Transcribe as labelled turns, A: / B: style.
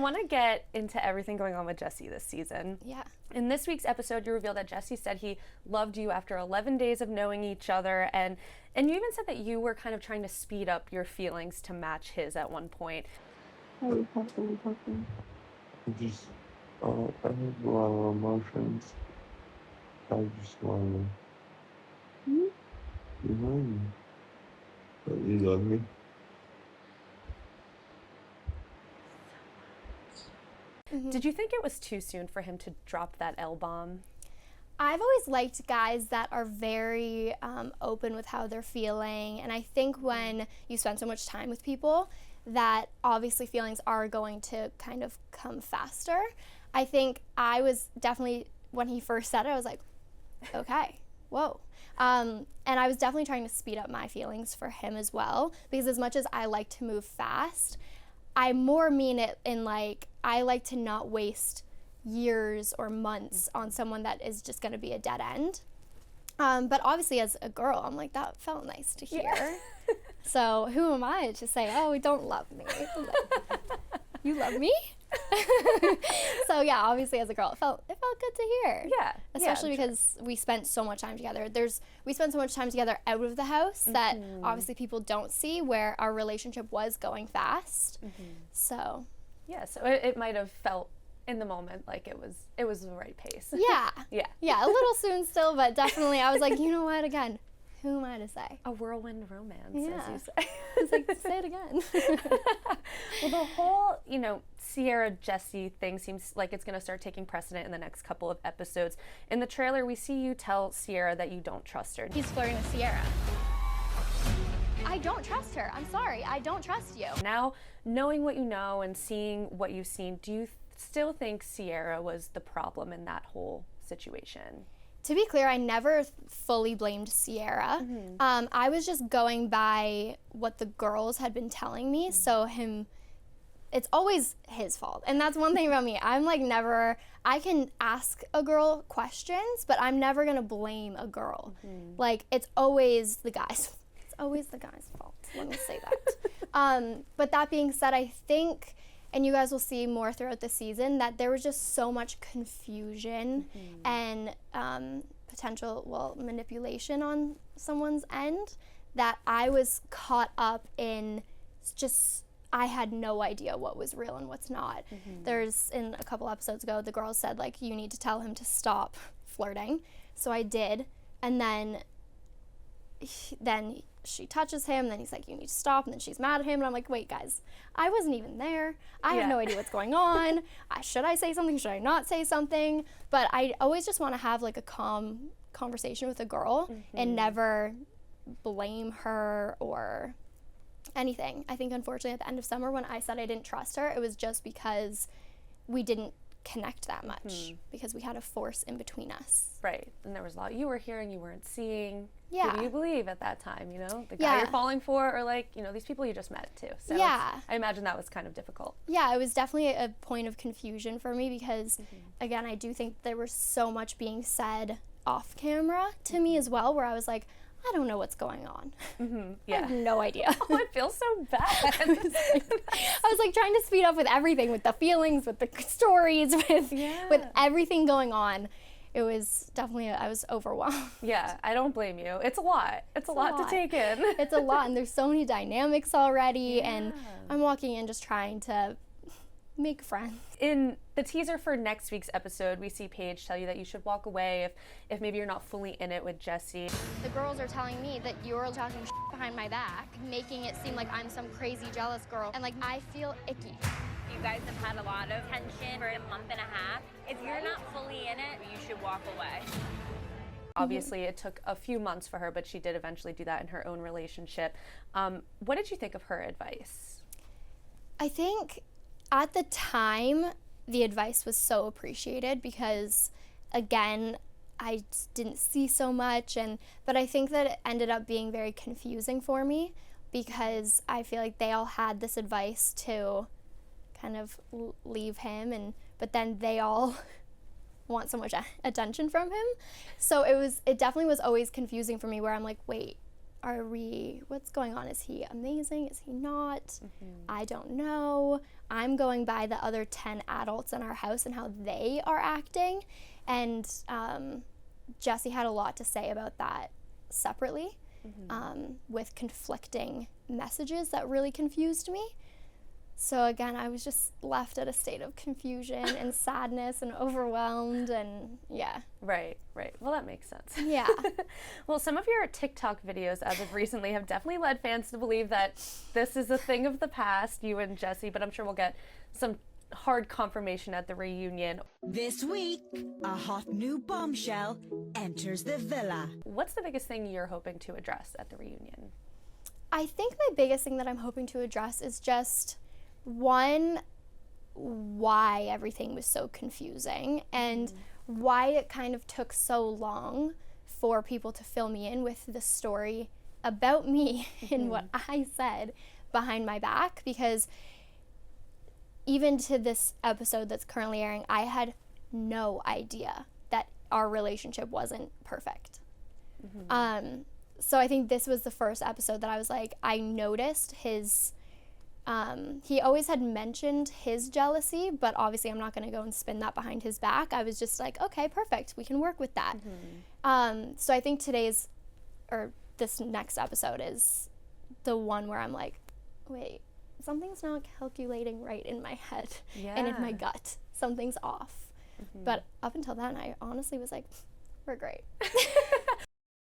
A: want to get into everything going on with Jesse this season.
B: Yeah.
A: In this week's episode, you revealed that Jesse said he loved you after 11 days of knowing each other, and you even said that you were kind of trying to speed up your feelings to match his at one point.
C: I just, I have a lot of emotions. I just want to remind you that you love me.
A: Did you think it was too soon for him to drop that L-bomb?
B: I've always liked guys that are very open with how they're feeling, and I think when you spend so much time with people that obviously feelings are going to kind of come faster. I think I was definitely, when he first said it, I was like, okay, whoa. And I was definitely trying to speed up my feelings for him as well, because as much as I like to move fast, I more mean it in like, I like to not waste years or months on someone that is just going to be a dead end. But obviously as a girl, I'm like, that felt nice to hear. Yeah. So who am I to say, oh, you don't love me? You love me? So yeah, obviously as a girl, it felt good to hear.
A: Yeah.
B: Especially because we spent so much time together. We spent so much time together out of the house that obviously people don't see, where our relationship was going fast. So.
A: Yeah, so it might have felt in the moment like it was the right pace.
B: Yeah.
A: Yeah,
B: a little soon still, but definitely I was like, you know what, again, who am I to say?
A: A whirlwind romance,
B: yeah.
A: as you say.
B: I was like, say it again.
A: Well, the whole, Ciara-Jesse thing seems like it's going to start taking precedent in the next couple of episodes. In the trailer, we see you tell Ciara that you don't trust her.
B: He's flirting with Ciara. I don't trust her. I'm sorry. I don't trust you.
A: Now, knowing what you know and seeing what you've seen, do you still think Ciara was the problem in that whole situation?
B: To be clear, I never fully blamed Ciara. I was just going by what the girls had been telling me. So it's always his fault. And that's one thing about me. I'm like I can ask a girl questions, but I'm never gonna blame a girl. Like, it's always the guy's fault. Let me say that. But that being said, I think, and you guys will see more throughout the season, that there was just so much confusion and potential, manipulation on someone's end, that I was caught up in just, I had no idea what was real and what's not. In a couple episodes ago, the girls said, like, you need to tell him to stop flirting. So I did. And then she touches him, then he's like, you need to stop, and then she's mad at him, and I'm like, wait, guys, I wasn't even there. I have no idea what's going on. Should I say something? Should I not say something? But I always just want to have like a calm conversation with a girl and never blame her or anything. I think, unfortunately, at the end of summer, when I said I didn't trust her, it was just because we didn't connect that much, because we had a force in between us.
A: Right, and there was a lot you were hearing, you weren't seeing.
B: Yeah.
A: Who do you believe at that time, the guy you're falling for, or like, these people you just met too. So I imagine that was kind of difficult.
B: Yeah, it was definitely a point of confusion for me, because again, I do think there was so much being said off camera to me as well, where I was like, I don't know what's going on.
A: Yeah.
B: I have no idea.
A: Oh, I feel so bad.
B: I was like trying to speed up with everything, with the feelings, with the stories, with everything going on. It was definitely, I was overwhelmed.
A: Yeah, I don't blame you. It's a lot. It's a lot to take in.
B: It's a lot, and there's so many dynamics already, and I'm walking in just trying to make friends.
A: In the teaser for next week's episode, we see Paige tell you that you should walk away if maybe you're not fully in it with Jesse.
B: The girls are telling me that you're talking shit behind my back, making it seem like I'm some crazy jealous girl, and like I feel icky.
D: You guys have had a lot of tension for a month and a half. If you're not fully in it, you should walk away.
A: Obviously, it took a few months for her, but she did eventually do that in her own relationship. What did you think of her advice?
B: I think at the time, the advice was so appreciated, because, again, I didn't see so much, but I think that it ended up being very confusing for me, because I feel like they all had this advice to kind of leave him, but then they all want so much attention from him. So it definitely was always confusing for me, where I'm like, wait, what's going on? Is he amazing? Is he not? I don't know. I'm going by the other 10 adults in our house and how they are acting. And Jesse had a lot to say about that separately, with conflicting messages that really confused me. So again, I was just left at a state of confusion and sadness and overwhelmed, and yeah.
A: Right. Well, that makes sense.
B: Yeah.
A: Well, some of your TikTok videos as of recently have definitely led fans to believe that this is a thing of the past, you and Jesse, but I'm sure we'll get some hard confirmation at the reunion.
E: This week, a hot new bombshell enters the villa.
A: What's the biggest thing you're hoping to address at the reunion?
B: I think my biggest thing that I'm hoping to address is just, one, why everything was so confusing and why it kind of took so long for people to fill me in with the story about me and what I said behind my back, because even to this episode that's currently airing, I had no idea that our relationship wasn't perfect. So I think this was the first episode that I was like, I noticed his, he always had mentioned his jealousy, but obviously I'm not going to go and spin that behind his back. I was just like, okay, perfect. We can work with that. So I think this next episode is the one where I'm like, wait, something's not calculating right in my head and in my gut. Something's off. But up until then, I honestly was like, we're great.